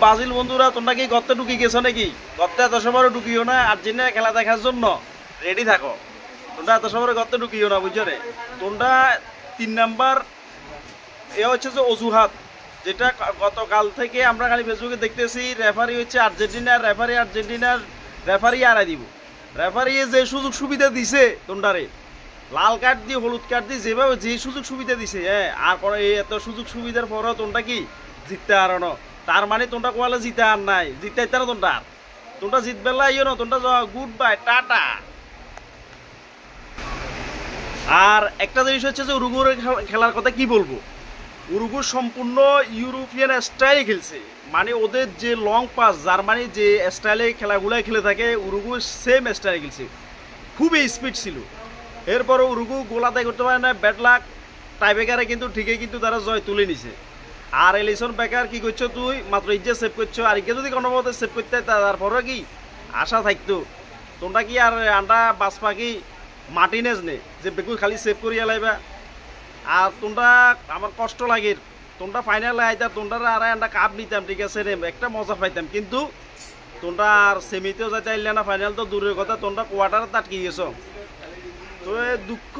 Brazil বন্ধুরা, তোমরা কি গর্তে ঢুকি গেছো নাকি? গর্তে এত সময় ঢুকিও না, আর্জেন্টিনা খেলা দেখার জন্য রেডি থাকো। তোমরা এত সময় গর্তে ঢুকিও না, বুঝছো রে? তোমরা 3 নাম্বার এ হচ্ছে যে অজুহাত, যেটা গতকাল থেকে আমরা খালি ফেসবুকে দেখতেছি। রেফারি হচ্ছে আর্জেন্টিনার, রেফারি আড়াই দিব। রেফারি যে সুযোগ সুবিধা দিছে তোমরারে, লাল কার্ড দিয়ে হলুদ কার্ড দিয়ে যেভাবে যে সুযোগ সুবিধা দিছে, হ্যাঁ, আর পরে এই এত সুযোগ সুবিধার পরেও তোমরা কি জিততে আর না? তার মানে তোমরা কোয়ালে জিতে আর নাই, জিততে না তোমরা জিতবেলা ইয়ে না, তোমরা গুড বাই, টাটা। আর একটা জিনিস হচ্ছে যে উরুগুয়ের খেলার কথা কি বলবো, উরুগুয়ে সম্পূর্ণ ইউরোপিয়ান স্টাইলে খেলছে। মানে ওদের যে লং পাস, জার্মানি যে স্টাইলে খেলাগুলো খেলে থাকে, উরুগুয়ে সেম স্টাইলে খেলছে, খুবই স্পিড ছিল। এরপরে উরুগুয়ে গোল আদায় করতে পারে না, ব্যাড লাক। টাইব্রেকারে কিন্তু ঠিকই কিন্তু তারা জয় তুলে নিছে। আর এলিসন বেকার কি করছো তুই, মাত্র ইজ্জে সেভ করছো। আর ইজ্জে যদি কোনো মতে সেভ করতে তারপরে কি আশা থাকতো, তোমরা কি আর আন্ডা বাসপা কি মার্টিনেজ নে যে বেকু খালি সেভ করিয়া লাইবা? আর তোমরা আমার কষ্ট লাগে, তোমরা ফাইনালে আইতা, তোমরা আর আন্ডা কাপ নিতাম, ঠিক আছে রে, একটা মজা পাইতাম। কিন্তু তোমরা আর সেমিতেও যাইতে আইলে না, ফাইনাল তো দূরের কথা, তোমরা কোয়ার্টারে তাটকি গেছো। তো দুঃখ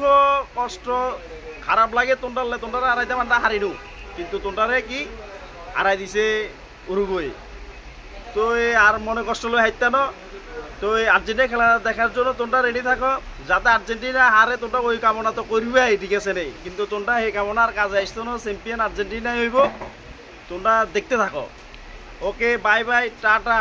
কষ্ট খারাপ লাগে তোমরা আড়াইতাম, আমরা হারিনু। কিন্তু তোমরারে কি আড়াই দিছে উরুগুয়ে। তো আর মনে কষ্ট লই হাইতা না। তো এই আর্জেন্টিনা খেলা দেখার জন্য তোমরা রেডি থাকো, যাতে আর্জেন্টিনা হারে তোমরা ওই কামনা তো করবে, ঠিক আছে রে। কিন্তু তোমরা এই কামনার কাজে আসতো না, চ্যাম্পিয়ন আর্জেন্টিনাই হইব। তোমরা দেখতে থাকো। ওকে, বাই বাই, টাটা।